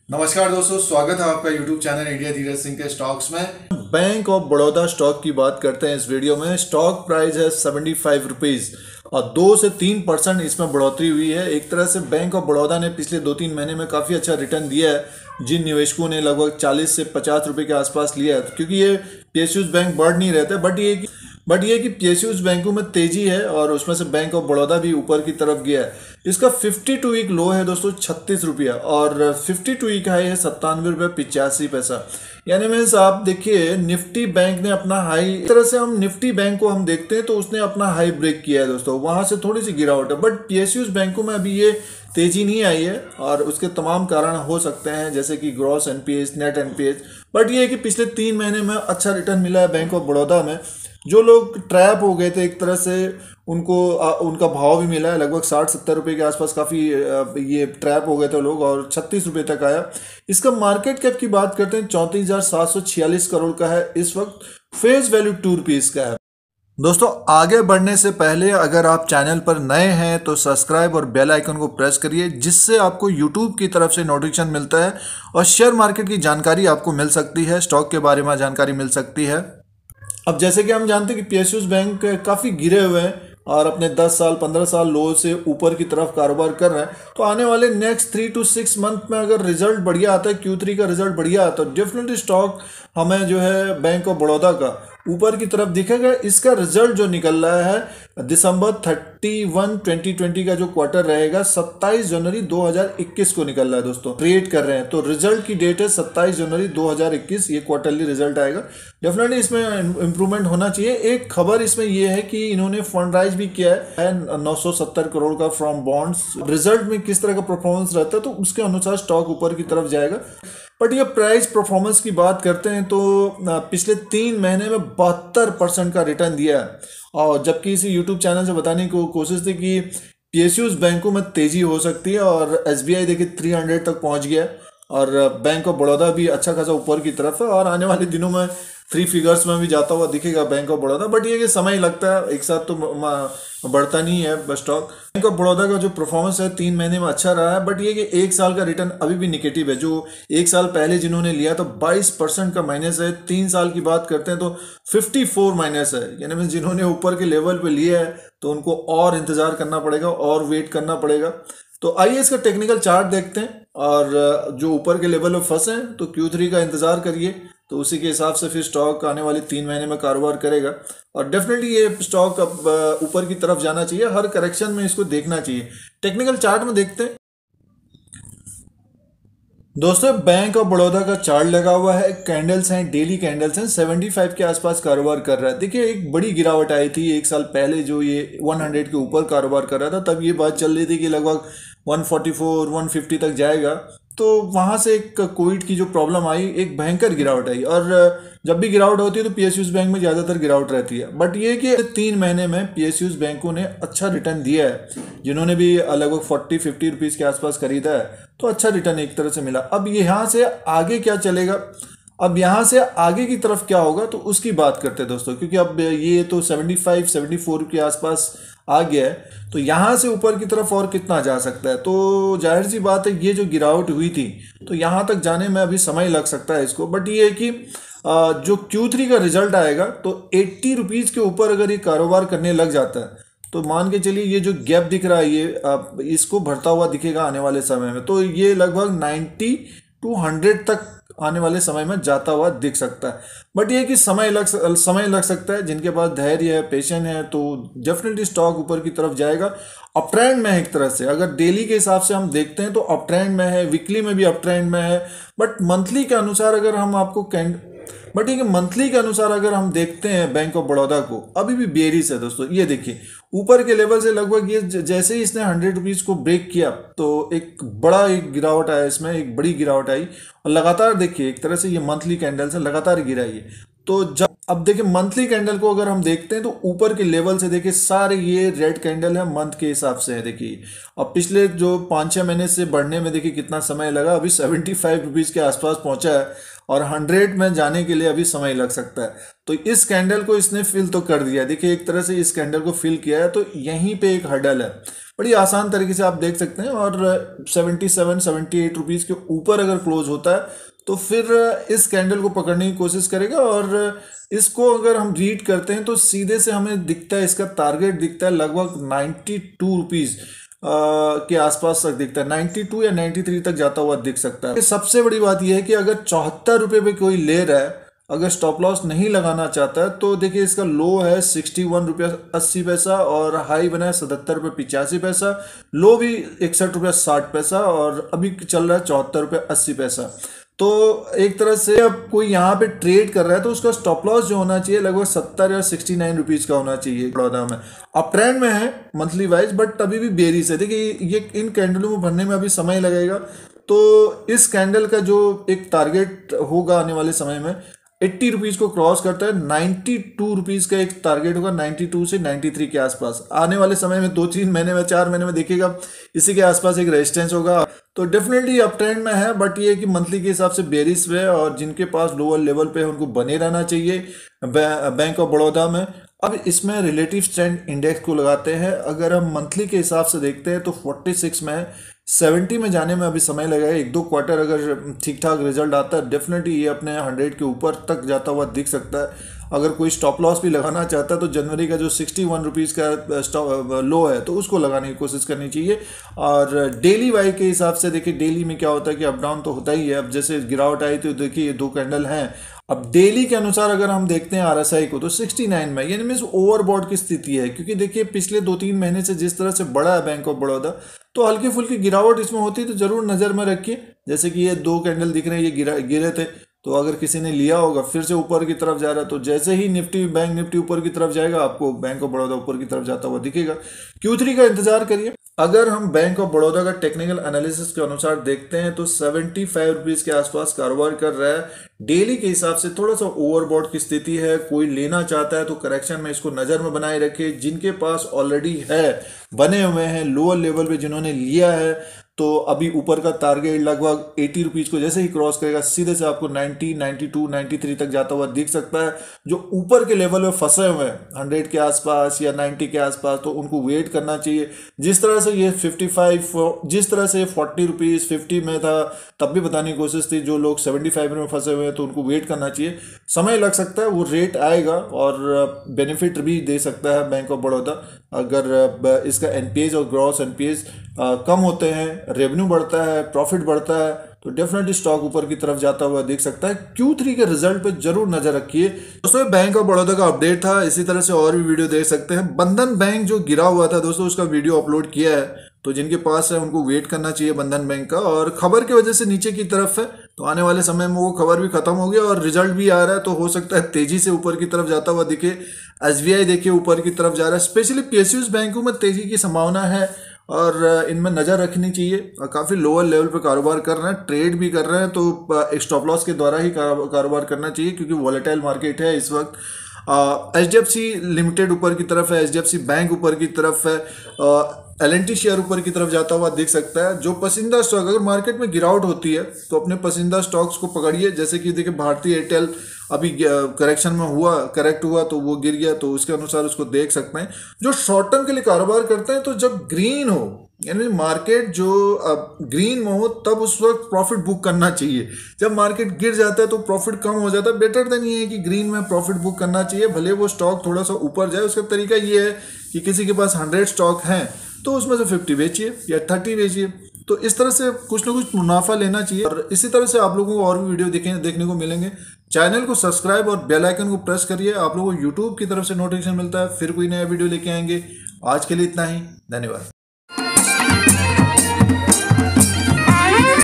नमस्कार दोस्तों, स्वागत है आपका YouTube channel India Dheeraj Singh के स्टॉक्स में। बैंक ऑफ बड़ौदा स्टॉक की बात करते हैं इस वीडियो में। स्टॉक प्राइस है 75 रुपीज़ और 2 से 3% इसमें बढ़ोतरी हुई है। एक तरह से बैंक ऑफ बड़ौदा ने पिछले 2-3 महीने में काफ़ी अच्छा रिटर्न दिया है। जिन निवेशकों ने लगभग 40 से 50 रुपये के आसपास लिया है, क्योंकि ये PSUs बैंक बढ़ नहीं रहते, बट ये कि PSUs बैंकों में तेजी है और उसमें से बैंक ऑफ बड़ौदा भी ऊपर की तरफ गया है। इसका 52 वीक लो है दोस्तों 36 रुपया और 52 वीक हाई है 97 रुपये 85 पैसा। यानी मीन्स आप देखिए निफ्टी बैंक ने अपना हाई, इस तरह से हम निफ्टी बैंक को हम देखते हैं तो उसने अपना हाई ब्रेक किया है दोस्तों, वहां से थोड़ी सी गिरावट है। बट PSUs बैंकों में अभी ये तेजी नहीं आई है और उसके तमाम कारण हो सकते हैं, जैसे कि gross NPA, net NPA। But ये है कि पिछले 3 महीने में अच्छा रिटर्न मिला है बैंक ऑफ बड़ौदा में। जो लोग ट्रैप हो गए थे एक तरह से, उनको उनका भाव भी मिला है लगभग 60-70 रुपये के आसपास। काफ़ी ये ट्रैप हो गए थे लोग और 36 रुपये तक आया। इसका मार्केट कैप की बात करते हैं 34,746 करोड़ का है इस वक्त। फेस वैल्यू 2 रुपीज़ का है। दोस्तों आगे बढ़ने से पहले अगर आप चैनल पर नए हैं तो सब्सक्राइब और बेल आइकन को प्रेस करिए, जिससे आपको यूट्यूब की तरफ से नोटिफिकेशन मिलता है और शेयर मार्केट की जानकारी आपको मिल सकती है, स्टॉक के बारे में जानकारी मिल सकती है। अब जैसे कि हम जानते हैं कि PSUs बैंक काफ़ी गिरे हुए हैं और अपने 10 साल 15 साल लो से ऊपर की तरफ कारोबार कर रहे हैं। तो आने वाले नेक्स्ट 3 to 6 मंथ में अगर रिजल्ट बढ़िया आता है, Q3 का रिजल्ट बढ़िया आता है, तो डेफिनेटली स्टॉक हमें जो है बैंक ऑफ बड़ौदा का ऊपर की तरफ दिखेगा। इसका रिजल्ट जो निकल रहा है दिसंबर 31 2020 का जो क्वार्टर रहेगा 27 जनवरी 2021 को निकल रहा है दोस्तों। ट्रेड कर रहे हैं तो रिजल्ट की डेट है 27 जनवरी 2021, ये क्वार्टरली रिजल्ट आएगा। डेफिनेटली इसमें इंप्रूवमेंट होना चाहिए। एक खबर इसमें ये है कि इन्होंने फंड राइज भी किया है 970 करोड़ का फ्रॉम बॉन्ड्स। रिजल्ट में किस तरह का परफॉर्मेंस रहता है तो उसके अनुसार स्टॉक ऊपर की तरफ जाएगा। बट ये प्राइस परफॉर्मेंस की बात करते हैं तो पिछले 3 महीने में 72% का रिटर्न दिया है। और जबकि इसी यूट्यूब चैनल से बताने की कोशिश थी कि PSUs बैंकों में तेजी हो सकती है और SBI देखिए 300 तक पहुंच गया और बैंक ऑफ बड़ौदा भी अच्छा खासा ऊपर की तरफ है और आने वाले दिनों में 3 फिगर्स में भी जाता हुआ दिखेगा बैंक ऑफ बड़ौदा। बट ये कि समय लगता है, एक साथ तो बढ़ता नहीं है स्टॉक। बैंक ऑफ बड़ौदा का जो परफॉर्मेंस है 3 महीने में अच्छा रहा है, बट ये कि 1 साल का रिटर्न अभी भी निगेटिव है। जो 1 साल पहले जिन्होंने लिया तो 22% का माइनस है। 3 साल की बात करते हैं तो 54 माइनस है। यानी जिन्होंने ऊपर के लेवल पे लिया है तो उनको और इंतजार करना पड़ेगा और वेट करना पड़ेगा। तो आइए इसका टेक्निकल चार्ट देखते हैं और जो ऊपर के लेवल में फंसे हैं तो Q3 का इंतजार करिए, तो उसी के हिसाब से फिर स्टॉक आने वाले 3 महीने में कारोबार करेगा और डेफिनेटली ये स्टॉक अब ऊपर की तरफ जाना चाहिए। हर करेक्शन में इसको देखना चाहिए। टेक्निकल चार्ट में देखते हैं दोस्तों। बैंक ऑफ बड़ौदा का चार्ट लगा हुआ है, कैंडल्स हैं, डेली कैंडल्स हैं, 75 के आसपास कारोबार कर रहा है। देखिए एक बड़ी गिरावट आई थी 1 साल पहले, जो ये 100 के ऊपर कारोबार कर रहा था, तब ये बात चल रही थी कि लगभग 144 150 तक जाएगा। तो वहाँ से एक कोविड की जो प्रॉब्लम आई, एक भयंकर गिरावट आई और जब भी गिरावट होती है तो PSUs बैंक में ज़्यादातर गिरावट रहती है। बट ये कि 3 महीने में PSUs बैंकों ने अच्छा रिटर्न दिया है। जिन्होंने भी लगभग 40-50 रुपीज़ के आसपास खरीदा है तो अच्छा रिटर्न एक तरह से मिला। अब यहाँ से आगे क्या चलेगा, अब यहाँ से आगे की तरफ क्या होगा तो उसकी बात करते हैं दोस्तों, क्योंकि अब ये तो 75-74 के आसपास आ गया है। तो यहाँ से ऊपर की तरफ और कितना जा सकता है, तो जाहिर सी बात है ये जो गिरावट हुई थी तो यहाँ तक जाने में अभी समय लग सकता है इसको। बट ये है कि जो Q3 का रिजल्ट आएगा तो 80 रुपीज़ के ऊपर अगर ये कारोबार करने लग जाता है तो मान के चलिए ये जो गैप दिख रहा है ये इसको भरता हुआ दिखेगा आने वाले समय में। तो ये लगभग 90 to 100 तक आने वाले समय में जाता हुआ दिख सकता है। बट ये कि समय लग सकता है। जिनके पास धैर्य है, पेशेंस है, तो डेफिनेटली स्टॉक ऊपर की तरफ जाएगा। अप ट्रेंड में है एक तरह से, अगर डेली के हिसाब से हम देखते हैं तो अप ट्रेंड में है, वीकली में भी अप ट्रेंड में है। बट मंथली के अनुसार अगर हम मंथली के अनुसार अगर हम देखते हैं बैंक ऑफ बड़ौदा को, अभी भी बेरिश है दोस्तों। ये देखिए ऊपर के लेवल से लगभग ये जैसे ही इसने 100 रुपीज़ को ब्रेक किया तो एक गिरावट आया, इसमें एक बड़ी गिरावट आई और लगातार देखिए एक तरह से ये मंथली कैंडल से लगातार गिरा है। तो जब अब देखिए मंथली कैंडल को अगर हम देखते हैं तो ऊपर के लेवल से देखिए सारे ये रेड कैंडल है मंथ के हिसाब से है। देखिए अब पिछले जो 5-6 महीने से बढ़ने में देखिए कितना समय लगा, अभी 75 रुपीज़ के आसपास पहुंचा है और 100 में जाने के लिए अभी समय लग सकता है। तो इस कैंडल को इसने फिल तो कर दिया, देखिए एक तरह से इस कैंडल को फिल किया है, तो यहीं पे एक हर्डल है, बड़ी आसान तरीके से आप देख सकते हैं। और 77-78 रुपीज़ के ऊपर अगर क्लोज होता है तो फिर इस कैंडल को पकड़ने की कोशिश करेगा। और इसको अगर हम रीड करते हैं तो सीधे से हमें दिखता है, इसका टारगेट दिखता है लगभग 92 रुपीज़ के आसपास तक दिखता है, 92 या 93 तक जाता हुआ दिख सकता है। सबसे बड़ी बात यह है कि अगर 74 रुपये पे कोई ले रहा है, अगर स्टॉप लॉस नहीं लगाना चाहता है, तो देखिए इसका लो है 61 रुपया 80 पैसा और हाई बना है 77 रुपये 85 पैसा, लो भी 61 रुपया 60 पैसा और अभी चल रहा है 74 रुपये 80 पैसा। तो एक तरह से अब कोई यहाँ पे ट्रेड कर रहा है तो उसका स्टॉप लॉस जो होना चाहिए लगभग 70 या 69 रुपीज़ का होना चाहिए। बड़ौदा में अप ट्रेंड में है मंथली वाइज, बट अभी भी बेरिश है। देखिए ये इन कैंडलों में भरने में अभी समय लगेगा, तो इस कैंडल का जो एक टारगेट होगा आने वाले समय में 80 रुपीज़ को क्रॉस करता है, 92 रुपीज़ का एक टारगेट होगा, 92 से 93 के आसपास आने वाले समय में 2-3 महीने में 4 महीने में देखिएगा इसी के आसपास एक रेजिस्टेंस होगा। तो डेफिनेटली अप ट्रेंड में है, बट ये कि मंथली के हिसाब से बेरिश है और जिनके पास लोअर लेवल पे है उनको बने रहना चाहिए बैंक ऑफ बड़ौदा में। अब इसमें रिलेटिव स्ट्रेंथ इंडेक्स को लगाते हैं, अगर हम मंथली के हिसाब से देखते हैं तो 46 में 70 में जाने में अभी समय लगेगा। 1-2 क्वार्टर अगर ठीक ठाक रिजल्ट आता है डेफिनेटली ये अपने 100 के ऊपर तक जाता हुआ दिख सकता है। अगर कोई स्टॉप लॉस भी लगाना चाहता है तो जनवरी का जो 61 रुपीज़ का लो है तो उसको लगाने की कोशिश करनी चाहिए। और डेली वाई के हिसाब से देखिए डेली में क्या होता है कि अप डाउन तो होता ही है। अब जैसे गिरावट आई तो देखिए ये 2 कैंडल हैं। अब डेली के अनुसार अगर हम देखते हैं आरएसआई को तो 69 में, यानी मीन्स ओवरबॉट की स्थिति है, क्योंकि देखिए पिछले 2-3 महीने से जिस तरह से बढ़ा है बैंक ऑफ बड़ौदा, तो हल्की फुल्की गिरावट इसमें होती है तो जरूर नज़र में रखिए। जैसे कि ये 2 कैंडल दिख रहे हैं, ये गिरे थे, तो अगर किसी ने लिया होगा फिर से ऊपर की तरफ जा रहा है, तो जैसे ही बैंक निफ्टी ऊपर की तरफ जाएगा आपको बैंक ऑफ बड़ौदा ऊपर की तरफ जाता हुआ दिखेगा। Q3 का इंतजार करिए। अगर हम बैंक ऑफ बड़ौदा का टेक्निकल एनालिसिस के अनुसार देखते हैं तो 75 रुपीज़ के आसपास कारोबार कर रहा है। डेली के हिसाब से थोड़ा सा ओवरबॉट की स्थिति है, कोई लेना चाहता है तो करेक्शन में इसको नज़र में बनाए रखे। जिनके पास ऑलरेडी है, बने हुए हैं लोअर लेवल पे, जिन्होंने लिया है, तो अभी ऊपर का टारगेट लगभग 80 रुपीज़ को जैसे ही क्रॉस करेगा सीधे से आपको 90, 92, 93 तक जाता हुआ दिख सकता है। जो ऊपर के लेवल में फंसे हुए हैं 100 के आसपास या 90 के आसपास, तो उनको वेट करना चाहिए। जिस तरह से ये 55, जिस तरह से 40 रुपीज़ 50 में था तब भी बताने की कोशिश थी, जो लोग 75 में फंसे हुए हैं तो उनको वेट करना चाहिए। समय लग सकता है, वो रेट आएगा और बेनिफिट भी दे सकता है बैंक ऑफ बड़ौदा अगर इसका एनपीएस और ग्रॉस एनपीएस कम होते हैं, रेवेन्यू बढ़ता है, प्रॉफिट बढ़ता है, तो डेफिनेटली स्टॉक ऊपर की तरफ जाता हुआ दिख सकता है। Q3 के रिजल्ट पे जरूर नजर रखिए। दोस्तों बैंक ऑफ बड़ौदा का अपडेट था, इसी तरह से और भी वीडियो देख सकते हैं। बंधन बैंक जो गिरा हुआ था दोस्तों, उसका वीडियो अपलोड किया है, तो जिनके पास है उनको वेट करना चाहिए बंधन बैंक का। और खबर की वजह से नीचे की तरफ है, तो आने वाले समय में वो खबर भी खत्म हो गया और रिजल्ट भी आ रहा है, तो हो सकता है तेजी से ऊपर की तरफ जाता हुआ दिखे। SBI देखिए ऊपर की तरफ जा रहा है, स्पेशली PSUs बैंकों में तेजी की संभावना है और इनमें नज़र रखनी चाहिए। काफ़ी लोअर लेवल पे कारोबार कर रहे हैं, ट्रेड भी कर रहे हैं, तो एक स्टॉप लॉस के द्वारा ही कारोबार करना चाहिए क्योंकि वॉलेटाइल मार्केट है इस वक्त। HDFC लिमिटेड ऊपर की तरफ है, HDFC बैंक ऊपर की तरफ है, L&T शेयर ऊपर की तरफ जाता हुआ दिख सकता है। जो पसंदीदा स्टॉक, अगर मार्केट में गिरावट होती है तो अपने पसंदीदा स्टॉक्स को पकड़िए। जैसे कि देखिए भारतीय एयरटेल अभी करेक्शन में करेक्ट हुआ तो वो गिर गया, तो उसके अनुसार उसको देख सकते हैं। जो शॉर्ट टर्म के लिए कारोबार करते हैं, तो जब ग्रीन हो, यानी मार्केट जो ग्रीन में हो, तब उस वक्त प्रॉफिट बुक करना चाहिए। जब मार्केट गिर जाता है तो प्रॉफिट कम हो जाता है। बेटर देन ये है कि ग्रीन में प्रॉफिट बुक करना चाहिए, भले वो स्टॉक थोड़ा सा ऊपर जाए। उसका तरीका ये है कि किसी के पास 100 स्टॉक हैं तो उसमें से 50 बेचिए या 30 बेचिए, तो इस तरह से कुछ ना कुछ मुनाफा लेना चाहिए। और इसी तरह से आप लोगों को और भी वीडियो देखने को मिलेंगे। चैनल को सब्सक्राइब और बेल आइकन को प्रेस करिए, आप लोगों को यूट्यूब की तरफ से नोटिफिकेशन मिलता है। फिर कोई नया वीडियो लेके आएंगे। आज के लिए इतना ही, धन्यवाद।